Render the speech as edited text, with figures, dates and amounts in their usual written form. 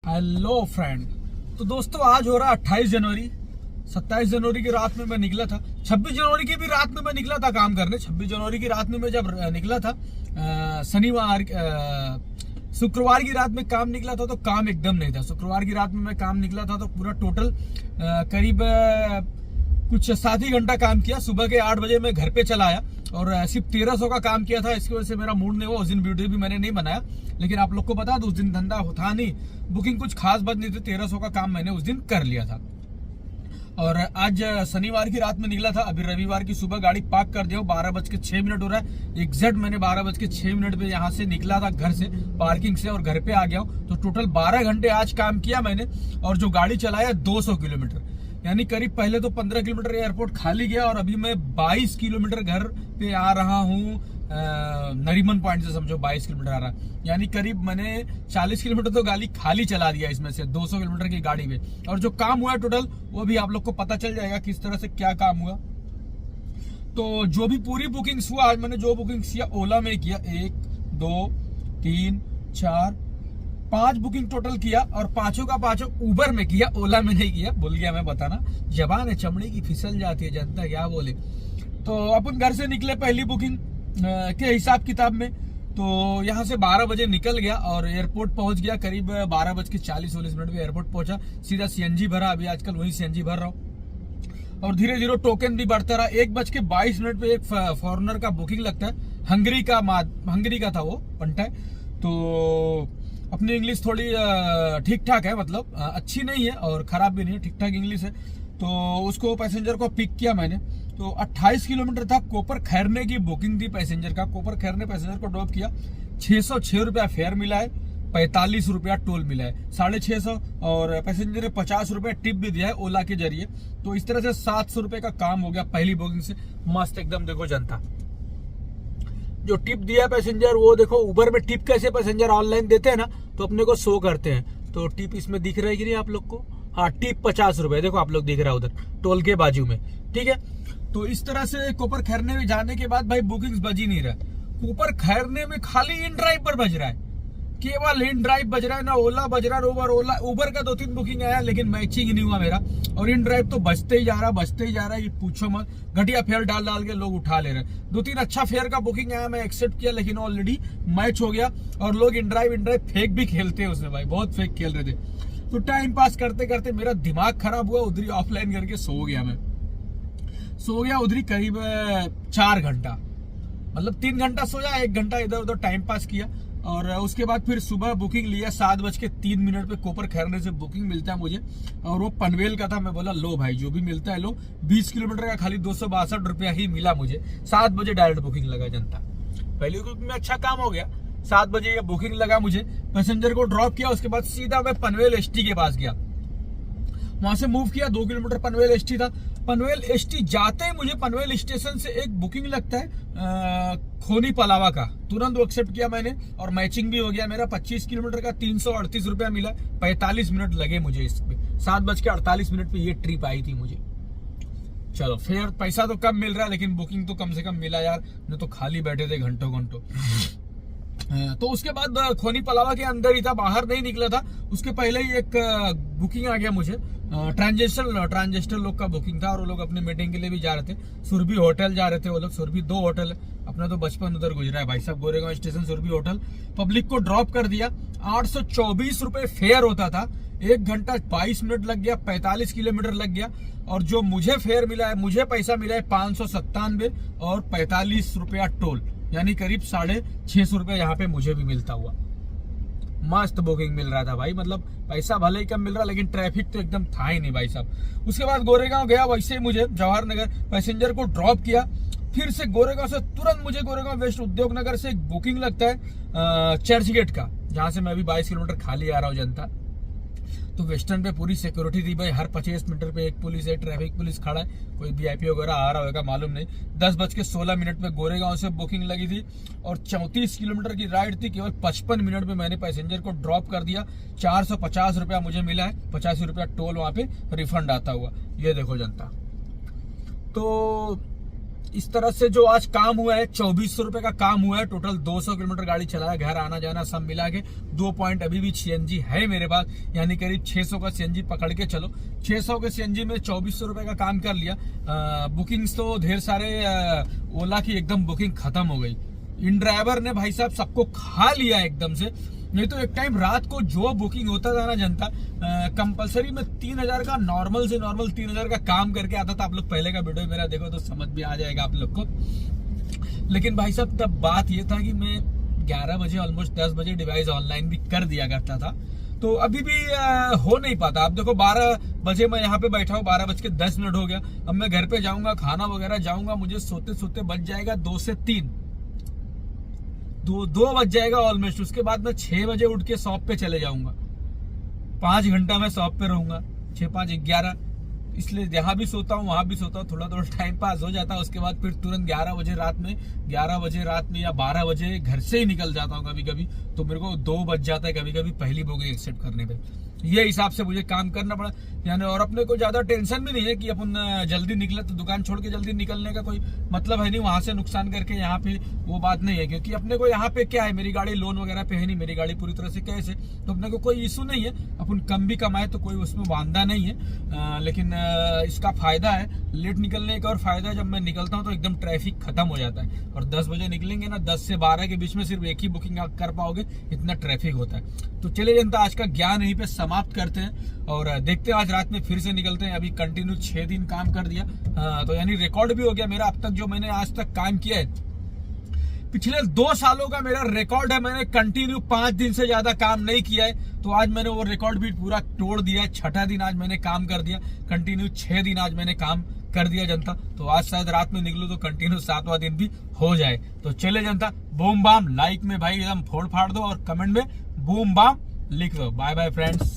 Hello friend. तो दोस्तों आज हो रहा 28 जनवरी। 27 जनवरी की रात में मैं निकला था। 26 जनवरी की भी रात में मैं निकला था काम करने। 26 जनवरी की रात में मैं जब निकला था शुक्रवार की रात में काम निकला था तो काम एकदम नहीं था। शुक्रवार की रात में मैं काम निकला था तो पूरा टोटल करीब कुछ 7 ही घंटा काम किया। सुबह के 8 बजे मैं घर पे चला आया और सिर्फ 1300 का काम किया था। इसकी वजह से मेरा मूड नहीं हुआ। उस दिन वीडियो भी मैंने नहीं बनाया, लेकिन आप लोग को बता दूं उस दिन धंधा था नहीं, बुकिंग कुछ खास बात नहीं थी। 1300 का काम मैंने उस दिन कर लिया था। और आज शनिवार की रात में निकला था। अभी रविवार की सुबह गाड़ी पार्क कर दिया। 12:06 हो रहा है एग्जैक्ट। मैंने 12:06 पे यहाँ से निकला था घर से, पार्किंग से, और घर पे आ गया हूँ। तो टोटल 12 घंटे आज काम किया मैंने। और जो गाड़ी चलाया 200 किलोमीटर, यानी करीब पहले तो 15 किलोमीटर एयरपोर्ट खाली गया और अभी मैं 22 किलोमीटर घर पे आ रहा हूँ। नरीमन पॉइंट से समझो 22 किलोमीटर आ रहा है, यानी करीब मैंने 40 किलोमीटर तो गाड़ी खाली चला दिया इसमें से 200 किलोमीटर की गाड़ी में। और जो काम हुआ टोटल वो भी आप लोग को पता चल जाएगा किस तरह से क्या काम हुआ। तो जो भी पूरी बुकिंग्स हुआ आज मैंने जो बुकिंग्स किया ओला में किया, 1 2 3 4 5 बुकिंग टोटल किया और पांचों का पांचों उबर में किया, ओला में नहीं किया। भूल गया मैं बताना, जबान है चमड़ी की फिसल जाती है, जनता क्या बोले। तो अपन घर से निकले पहली बुकिंग के हिसाब किताब में। तो यहाँ से 12 बजे निकल गया और एयरपोर्ट पहुंच गया करीब 12:40 पे एयरपोर्ट पहुंचा। सीधा सीएनजी भरा, अभी आजकल वही सीएनजी भर रहा हूँ। और धीरे धीरे टोकन भी बढ़ता रहा। 1:22 पे एक फॉरेनर का बुकिंग लगता है, हंगरी का था वो पंटा है। तो अपनी इंग्लिश थोड़ी ठीक ठाक है, मतलब अच्छी नहीं है और खराब भी नहीं है, ठीक ठाक इंग्लिश है। तो उसको पैसेंजर को पिक किया मैंने। तो 28 किलोमीटर था। कोपर खैरने की बुकिंग थी पैसेंजर का। कोपर खैरने पैसेंजर को ड्रॉप किया। 606 रुपया फेयर मिला है, 45 रुपया टोल मिला है, 650। और पैसेंजर ने 50 रुपया टिप भी दिया है ओला के जरिए। तो इस तरह से 700 रुपये का काम हो गया पहली बुकिंग से। मस्त एकदम। देखो जनता, जो टिप दिया पैसेंजर वो देखो। उबर में टिप कैसे पैसेंजर ऑनलाइन देते हैं ना, तो अपने को शो करते हैं। तो टिप इसमें दिख रहा है कि नहीं आप लोग को? हाँ, टिप 50 रुपए देखो आप लोग दिख रहा है उधर टोल के बाजू में, ठीक है। तो इस तरह से कोपर खैरने में जाने के बाद भाई बुकिंग्स बज ही नहीं रहा। कोपर खैरने में खाली इन ड्राइव पर बज रहा है, केवल इन ड्राइव बज रहा है, ना ओला बज रहा है। उबर का 2-3 बुकिंग आया लेकिन मैचिंग नहीं हुआ मेरा। और इन ड्राइव तो बजते ही जा रहा है, ये पूछो मत। घटिया फेयर डाल के लोग उठा ले रहे हैं। 2-3 अच्छा फेयर का बुकिंग आया, मैं एक्सेप्ट किया, लेकिन ऑलरेडी मैच हो गया। और लोग इन ड्राइव फेक भी खेलते हैं उसमें भाई, बहुत फेक खेल रहे थे। तो टाइम पास करते करते मेरा दिमाग खराब हुआ। उधरी ऑफलाइन करके सो गया उधरी करीब 4 घंटा, मतलब 3 घंटा सोया, 1 घंटा इधर उधर टाइम पास किया। और उसके बाद फिर सुबह बुकिंग लिया 7:03 पे। कोपर खैरने से बुकिंग मिलता है मुझे और वो पनवेल का था। मैं बोला लो भाई जो भी मिलता है लो। 20 किलोमीटर का खाली 262 रुपया ही मिला मुझे। 7 बजे डायरेक्ट बुकिंग लगा जनता। पहली बुकिंग में अच्छा काम हो गया। 7 बजे ये बुकिंग लगा मुझे। पैसेंजर को ड्रॉप किया, उसके बाद सीधा मैं पनवेल एसटी के पास गया। वहां से मूव किया, 2 किलोमीटर पनवेल एसटी था। पनवेल एसटी जाते ही मुझे पनवेल स्टेशन से एक बुकिंग लगता है खोनी पलावा का। तुरंत वो एक्सेप्ट किया मैंने और मैचिंग भी हो गया मेरा। 25 किलोमीटर का 338 रुपया मिला। 45 मिनट लगे मुझे इसमें। 7:48 पे ये ट्रिप आई थी मुझे। चलो फेयर पैसा तो कम मिल रहा है लेकिन बुकिंग तो कम से कम मिला यार, नहीं तो खाली बैठे थे घंटों। तो उसके बाद खोनी पलावा के अंदर ही था, बाहर नहीं निकला था। उसके पहले ही एक बुकिंग आ गया मुझे। ट्रांजेस्टर लोग का बुकिंग था और वो लोग अपने मीटिंग के लिए भी जा रहे थे। सुरभि होटल जा रहे थे वो लोग। सुरभि 2 होटल है, अपना तो बचपन उधर गुजरा है भाई साहब। Goregaon station Surabhi hotel. Public को ड्रॉप कर दिया। 824 रुपए फेयर होता था। 1 घंटा 22 मिनट लग गया, 45 किलोमीटर लग गया। और जो मुझे फेयर मिला है, मुझे पैसा मिला है 597 और 45 रुपया टोल, यानी करीब 650 रुपया यहाँ पे मुझे भी मिलता हुआ। मस्त बुकिंग मिल रहा था भाई, मतलब पैसा भले ही कम मिल रहा लेकिन ट्रैफिक तो एकदम था ही नहीं भाई साहब। उसके बाद गोरेगांव गया, वैसे ही मुझे जवाहर नगर पैसेंजर को ड्रॉप किया। फिर से गोरेगांव से तुरंत मुझे गोरेगांव वेस्ट उद्योग नगर से एक बुकिंग लगता है चर्च गेट का, जहां से मैं अभी 22 किलोमीटर खाली आ रहा हूँ जनता। तो वेस्टर्न पे पूरी सिक्योरिटी थी भाई। हर 25 मीटर पे एक पुलिस है, ट्रैफिक पुलिस खड़ा है। कोई वीआईपी वगैरह आ रहा होगा मालूम नहीं। 10:16 पे गोरेगांव से बुकिंग लगी थी और 34 किलोमीटर की राइड थी। केवल 55 मिनट में मैंने पैसेंजर को ड्रॉप कर दिया। 450 रुपया मुझे मिला है, 85 रुपया टोल वहां पे रिफंड आता हुआ। ये देखो जनता। तो इस तरह से जो आज काम हुआ है 2400 रुपए का काम हुआ है। टोटल 200 किलोमीटर गाड़ी चलाया, घर आना जाना सब मिला के 2 पॉइंट अभी भी सीएनजी है मेरे पास, यानी करीब 600 का सीएनजी पकड़ के चलो। 600 के सीएनजी में 2400 रुपए का काम कर लिया। बुकिंग्स तो ढेर सारे ओला की एकदम बुकिंग खत्म हो गई। इन ड्राइवर ने भाई साहब सबको खा लिया एकदम से। नहीं तो एक टाइम रात को जो बुकिंग होता था ना जनता, कंपलसरी में 3000 का नॉर्मल से नॉर्मल 3000 का काम करके आता था। आप लोग पहले का वीडियो मेरा देखो तो समझ भी आ जाएगा आप लोग को। लेकिन भाई साहब तब बात ये था कि मैं 11 बजे ऑलमोस्ट 10 बजे डिवाइस ऑनलाइन भी कर दिया करता था, तो अभी भी हो नहीं पाता। आप देखो 12 बजे मैं यहाँ पे बैठा हूँ, 12:10 हो गया। अब मैं घर पे जाऊंगा, खाना वगैरह जाऊंगा, मुझे सोते सोते बच जाएगा 2 से 3, 2 बज जाएगा ऑलमोस्ट। उसके बाद मैं 6 बजे उठ के शॉप पे चले जाऊंगा, 5 घंटा मैं शॉप पे रहूंगा, 6, 5, 11। इसलिए जहां भी सोता हूँ वहां भी सोता हूँ, थोड़ा टाइम पास हो जाता है। उसके बाद फिर तुरंत 11 बजे रात में या 12 बजे घर से ही निकल जाता हूँ कभी कभी। तो मेरे को 2 बज जाता है कभी कभी पहली बुकिंग एक्सेप्ट करने पे। ये हिसाब से मुझे काम करना पड़ा यानी। और अपने को ज्यादा टेंशन भी नहीं है कि अपन जल्दी निकले तो दुकान छोड़ के जल्दी निकलने का कोई मतलब है नहीं, वहां से नुकसान करके यहाँ पे वो बात नहीं है। क्योंकि अपने को यहाँ पे क्या है, मेरी गाड़ी लोन वगैरह पे है नहीं, मेरी गाड़ी पूरी तरह से कैश है, तो अपने को कोई इशू नहीं है। अपन कम भी कमाए तो कोई उसमें वांदा नहीं है। लेकिन इसका फायदा है, लेट निकलने का और फायदा है, जब मैं निकलता हूँ तो एकदम ट्रैफिक खत्म हो जाता है। और 10 बजे निकलेंगे ना, 10 से 12 के बीच में सिर्फ एक ही बुकिंग आप कर पाओगे, इतना ट्रैफिक होता है। तो चलिए जनता, आज का ज्ञान यहीं पे समाप्त करते हैं और देखते हैं आज रात में फिर से निकलते हैं। अभी कंटिन्यू 6 दिन काम कर दिया, तो यानी रिकॉर्ड भी हो गया मेरा अब तक जो मैंने आज तक काम किया है। पिछले 2 सालों का मेरा रिकॉर्ड है, मैंने कंटिन्यू 5 दिन से ज्यादा काम नहीं किया है। तो आज मैंने वो रिकॉर्ड भी पूरा तोड़ दिया है। 6ठा दिन आज मैंने काम कर दिया, कंटिन्यू 6 दिन आज मैंने काम कर दिया जनता। तो आज शायद रात में निकलूं तो कंटिन्यू 7वां दिन भी हो जाए। तो चले जनता, बूम बाम, लाइक में भाई एकदम फोड़ फाड़ दो और कमेंट में बूम बाम लिख दो। Bye bye friends.